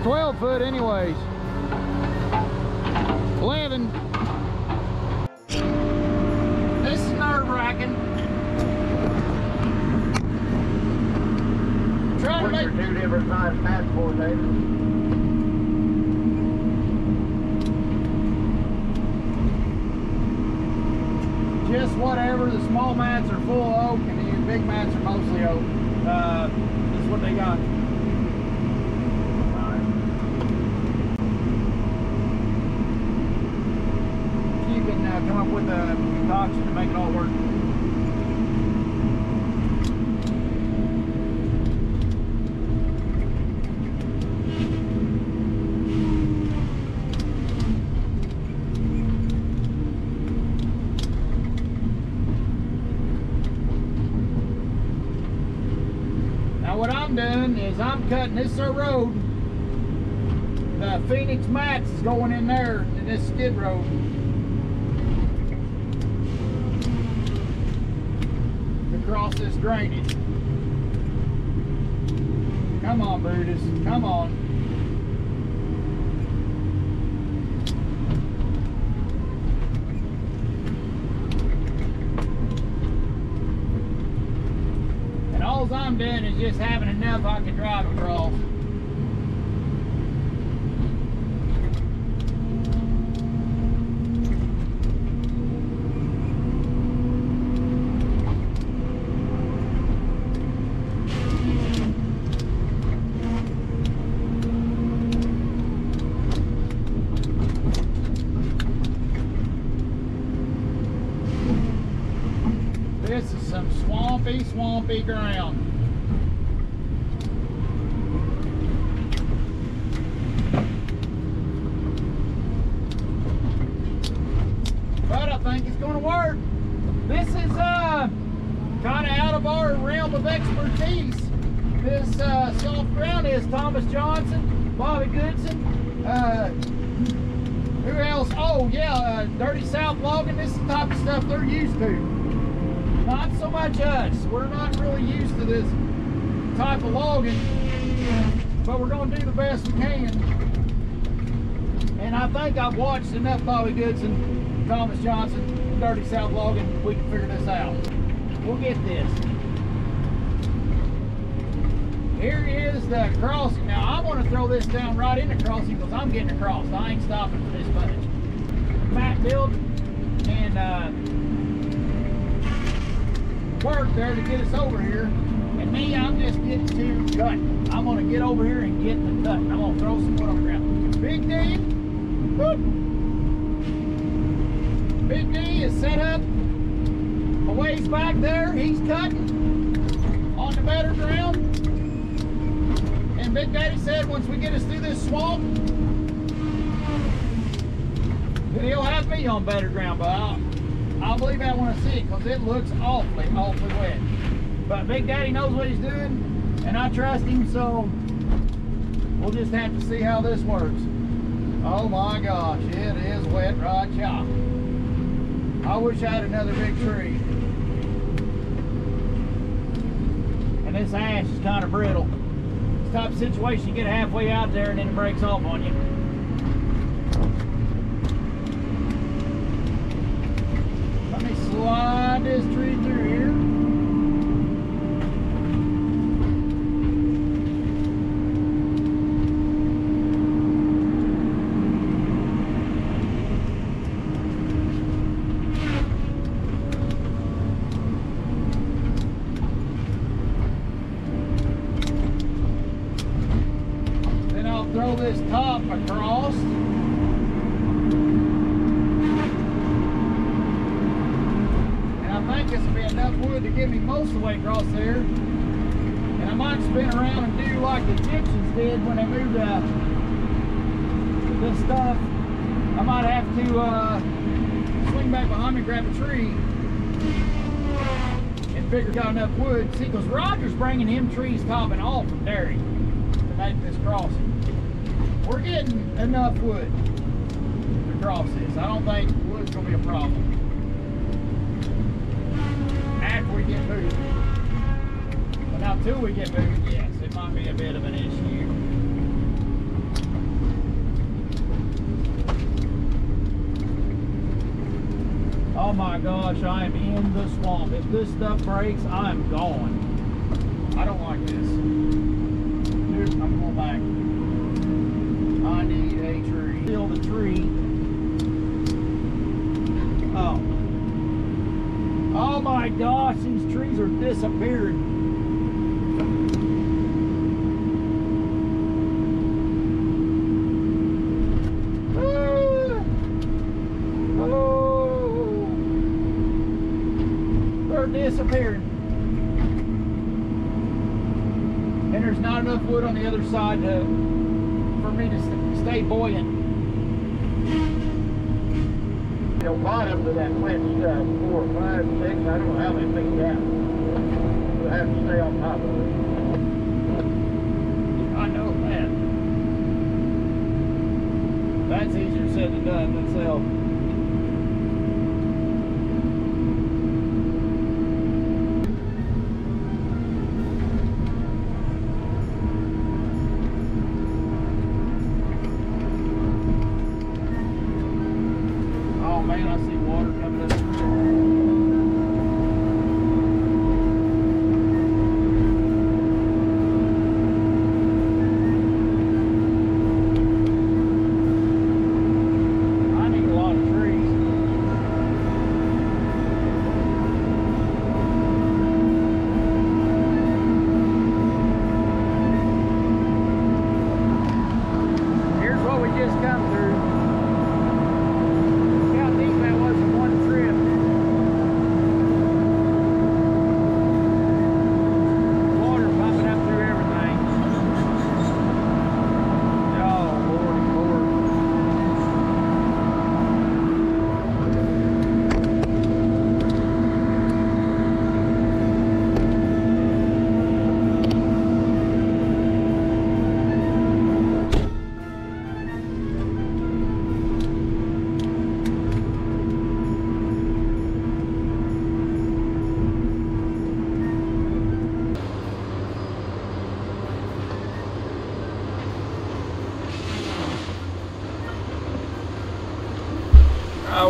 12 foot anyways. 11. This is nerve-wracking. Trying to make 2 different size passport, David. just whatever. The small mats are full of oak and the big mats are mostly oak. This is what they got. You can come up with a concoction to make it all work. What I'm doing is I'm cutting this road. The Phoenix mats is going in there in this skid road. Across this drainage. Come on, Brutus. Come on. All I'm doing is just having enough I can drive across. This is some swampy ground. But I think it's going to work. This is kind of out of our realm of expertise. This soft ground is Thomas Johnson, Bobby Goodson, who else? Oh yeah, Dirty South Logging. This is the type of stuff they're used to. Not so much us. We're not really used to this type of logging, but we're going to do the best we can. And I think I've watched enough Bobby Goodson, Thomas Johnson, Dirty South Logging. We can figure this out. We'll get this. Here is the crossing. Now I want to throw this down right in the crossing because I'm getting across. I ain't stopping for this footage. Mat build and work there to get us over here, and me, I'm just getting to cut. I'm gonna get over here and get the cut. I'm gonna throw some wood on the ground. Big D, whoop. Big D is set up a ways back there. He's cutting on the better ground, and Big Daddy said once we get us through this swamp, then he'll have me on better ground. But I'll believe that when I see it, because it looks awfully wet. But Big Daddy knows what he's doing, and I trust him, so we'll just have to see how this works. Oh my gosh, it is wet right chop. I wish I had another big tree. And this ash is kind of brittle. It's the type of situation you get halfway out there and then it breaks off on you. Slide this tree through here. Then I'll throw this top across. This will be enough wood to get me most of the way across there. And I might spin around and do like the Egyptians did when they moved this stuff. I might have to swing back behind me, grab a tree, and figure got enough wood. See, because Roger's bringing him trees top and all from Derry to make this crossing. We're getting enough wood to cross this. I don't think wood's going to be a problem. After we get moving. But now till we get moving, yes, it might be a bit of an issue. Oh my gosh, I am in the swamp. If this stuff breaks, I'm gone. I don't like this. Dude, I'm going back. I need a tree. Feel the tree. Oh. Oh my gosh, these trees are disappearing. Disappearing, and there's not enough wood on the other side for me to stay buoyant. The bottom of that wet stuff, 4, 5, 6, I don't know how many feet down. You'll have to stay on top of it. I know that. That's easier said than done itself.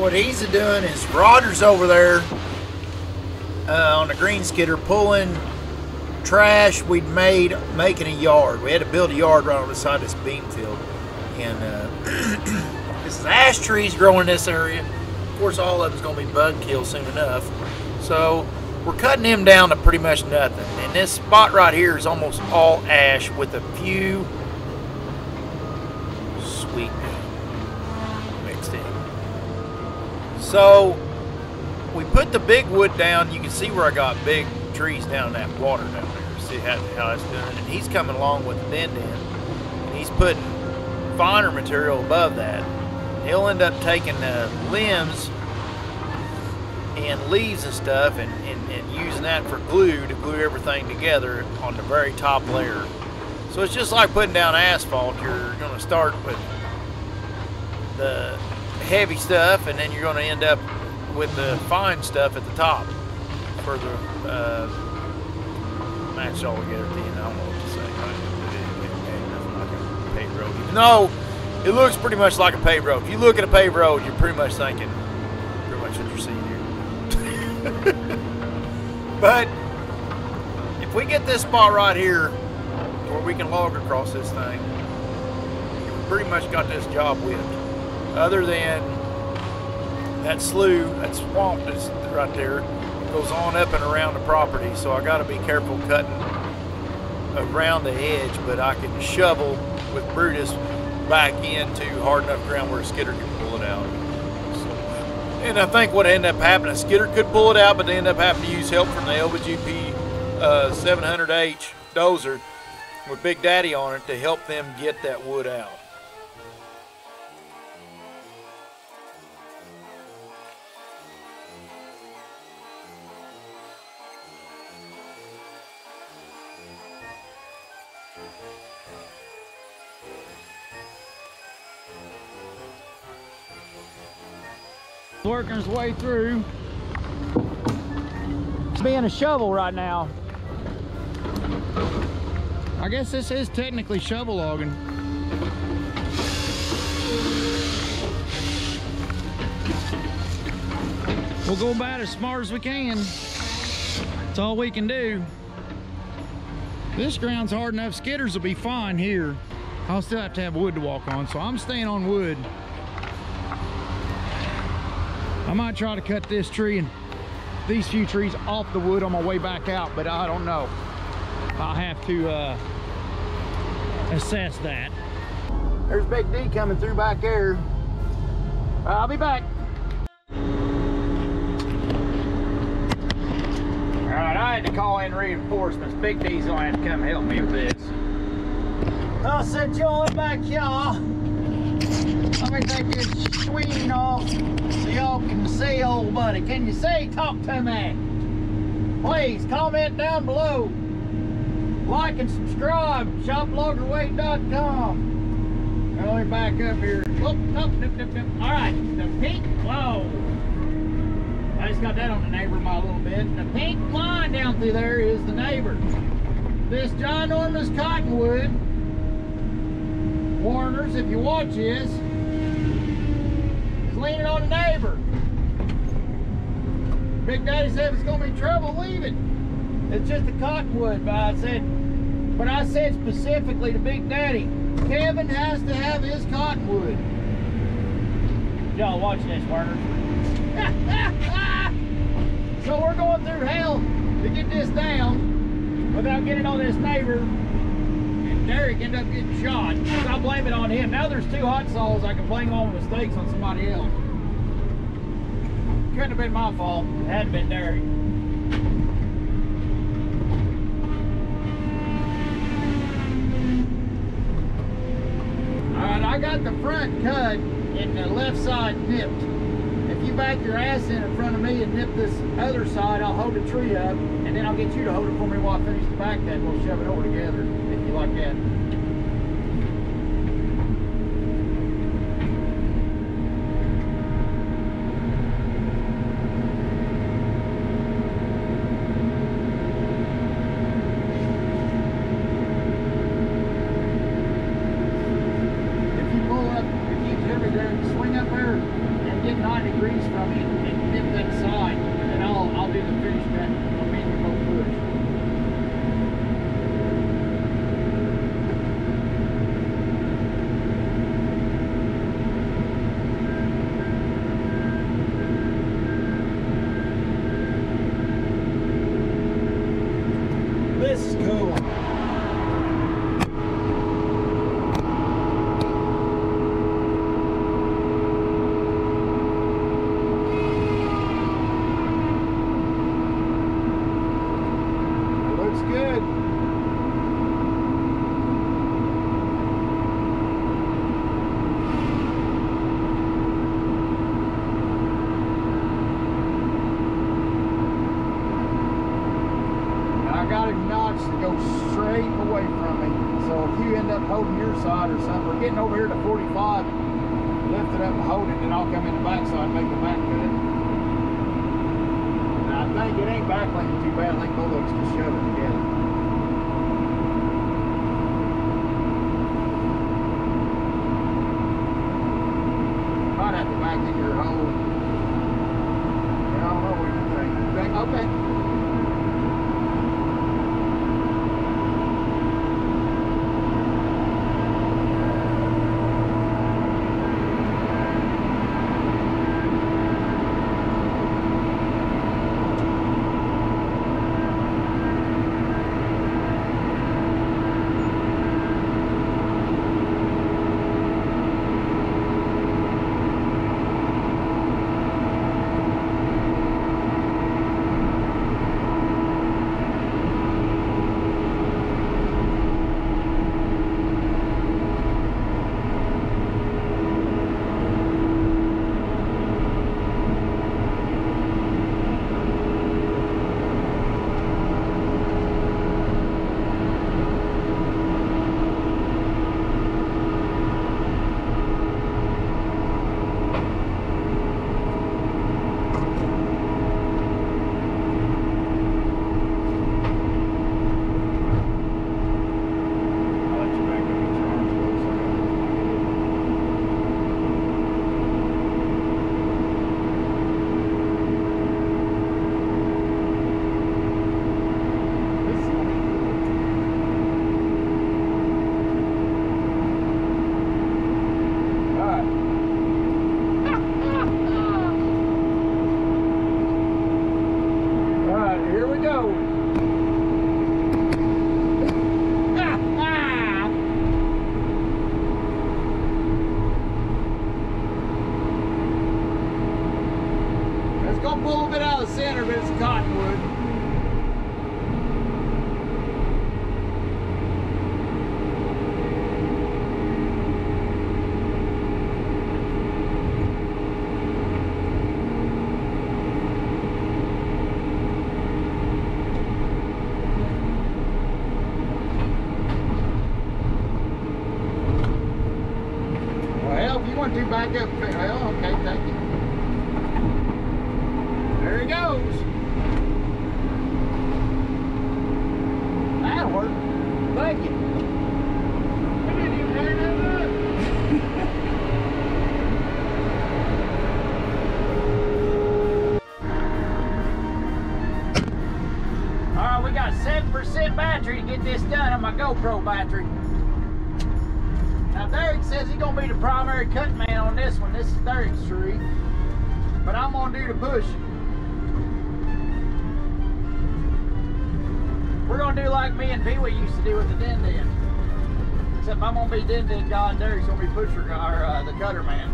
What he's doing is Roger's over there on the green skidder pulling trash we'd made, making a yard. We had to build a yard right on the side of this bean field. And this is ash trees growing in this area. Of course, all of it's going to be bug killed soon enough. So we're cutting them down to pretty much nothing. And this spot right here is almost all ash with a few sweet mixed in. So we put the big wood down. You can see where I got big trees down in that water down there. See how it's doing. And he's coming along with the bend in. And he's putting finer material above that. He'll end up taking limbs and leaves and stuff and using that for glue to glue everything together on the very top layer. So it's just like putting down asphalt. You're going to start with the heavy stuff, and then you're going to end up with the fine stuff at the top for the match all together at the end. I don't know what to say. Like a paved road. No, it looks pretty much like a paved road. If you look at a paved road, you're pretty much thinking pretty much what you're seeing here. But if we get this spot right here where we can log across this thing, we pretty much got this job whipped. Other than that slough, that swamp that's right there, goes on up and around the property. So I got to be careful cutting around the edge, but I can shovel with Brutus back into hard enough ground where a skidder can pull it out. So, and I think what ended up happening, a skidder could pull it out, but they ended up having to use help from the LVGP 700H dozer with Big Daddy on it to help them get that wood out. Working his way through. It's being a shovel right now. I guess this is technically shovel logging. We'll go about as smart as we can. That's all we can do. This ground's hard enough. Skidders will be fine here. I'll still have to have wood to walk on, so I'm staying on wood. I might try to cut this tree and these few trees off the wood on my way back out, but I don't know. I'll have to assess that. There's Big D coming through back there. I'll be back. All right, I had to call in reinforcements. Big D's gonna have to come help me with this. I'll set y'all back, y'all. Let me take this screen off so y'all can see old buddy. Can you see? Talk to me. Please comment down below. Like and subscribe. ShopLoggerWeight.com. Now let me back up here. Whoop, nope, nope, nope, nope. All right, the pink, whoa. I just got that on the neighbor by a little bit. The pink line down through there is the neighbor. This ginormous cottonwood, Warners, if you watch this, is leaning on the neighbor. Big Daddy said it's gonna be trouble leaving. It's just a cottonwood, but I said specifically to Big Daddy, Kevin has to have his cottonwood. Y'all watch this, Warner. So we're going through hell to get this down without getting on this neighbor. And Derek ended up getting shot. So I blame it on him. Now there's two hot saws. I can blame all the mistakes on somebody else. Couldn't have been my fault. It had been Derek. Alright, I got the front cut and the left side nipped. If you back your ass in front of me and nip this other side, I'll hold the tree up, and then I'll get you to hold it for me while I finish the back cut, and we'll shove it over together, if you like that. Swing up there and get 9 degrees from it and nip that side, and then I'll do the finish cut. I'll make you both push. This is cool. Good. I got it notched to go straight away from me. So if you end up holding your side or something, or getting over here to 45, lift it up and hold it, and I'll come in the back side and make the back cut. I think it ain't backlinking too bad. I think both of us just shove it together. Might have to back in your hole. I don't know what you think. Okay. there, but it's cottonwood. Well, if you want to back up, well, okay, thank you. There he goes. That'll work. Thank you. You didn't even hang that up. Alright, we got 7% battery to get this done on my GoPro battery. Now Derek says he's gonna be the primary cut man on this one. This is Derek's tree. But I'm gonna do the pushing. We're gonna do like me and Pee-wee used to do with the din-din. Except I'm gonna be din-din guy and Derek's gonna be pusher guy, or the cutter man.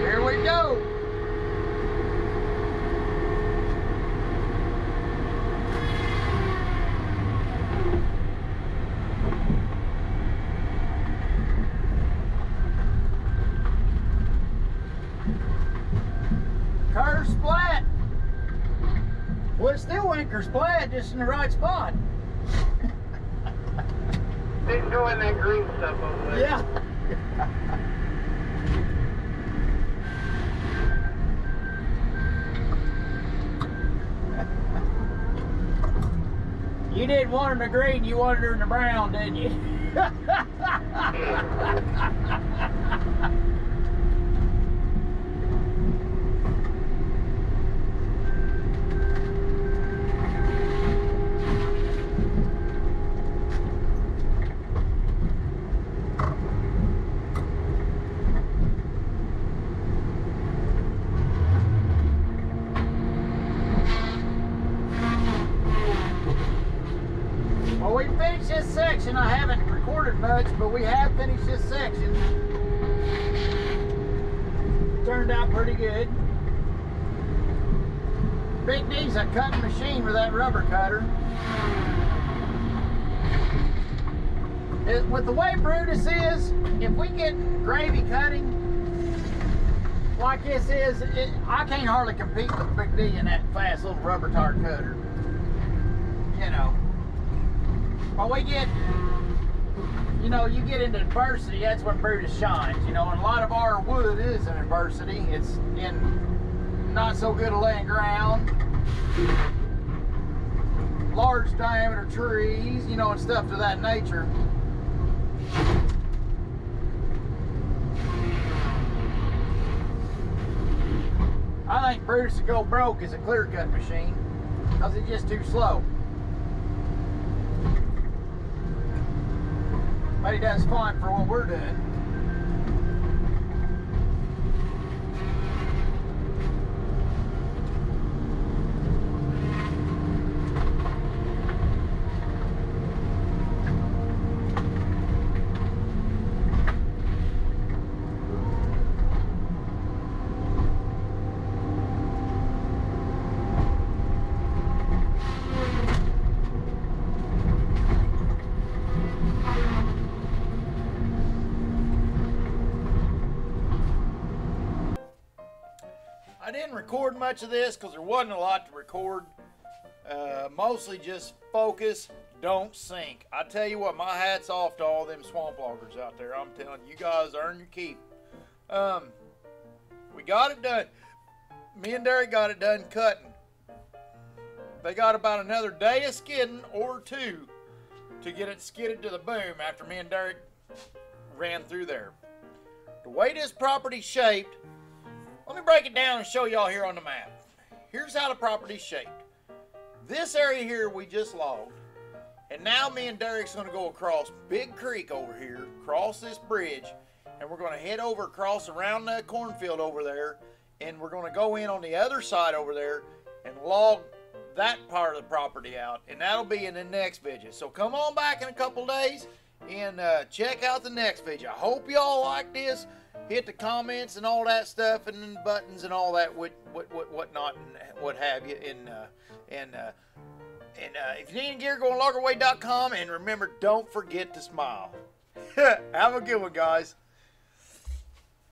Here we go. Curve splat. Well, it still went curve splat, just in the right spot. Didn't go in that green stuff over there. Yeah. You didn't want her in the green, you wanted her in the brown, didn't you? Well, we finished this section. I haven't recorded much, but we have finished this section. Turned out pretty good. Big D's a cutting machine with that rubber cutter. With the way Brutus is, if we get gravy cutting like this is, I can't hardly compete with Big D in that fast little rubber tire cutter. You know. But we get, you know, you get into adversity, that's when Brutus shines, you know, and a lot of our wood is in adversity. It's in not so good a laying ground, large diameter trees, you know, and stuff to that nature. I think Brutus would go broke as a clear cut machine because it's just too slow. But he does fine for what we're doing. I didn't record much of this because there wasn't a lot to record. Mostly just focus, don't sink. I tell you what, my hat's off to all them swamp loggers out there. I'm telling you, you guys earn your keep. We got it done. Me and Derek got it done cutting. They got about another day of skidding or two to get it skidded to the boom after me and Derek ran through there. The way this property's shaped, let me break it down and show y'all here on the map. Here's how the property's shaped. This area here we just logged, and now me and Derek's gonna go across Big Creek over here, cross this bridge, and we're gonna head over across around that cornfield over there, and we're gonna go in on the other side over there, and log that part of the property out, and that'll be in the next video. So come on back in a couple days and check out the next video. I hope y'all like this. Hit the comments and all that stuff, and then buttons and all that whatnot and what have you. And if you need any gear, go on loggerway.com, and remember, don't forget to smile. Have a good one, guys.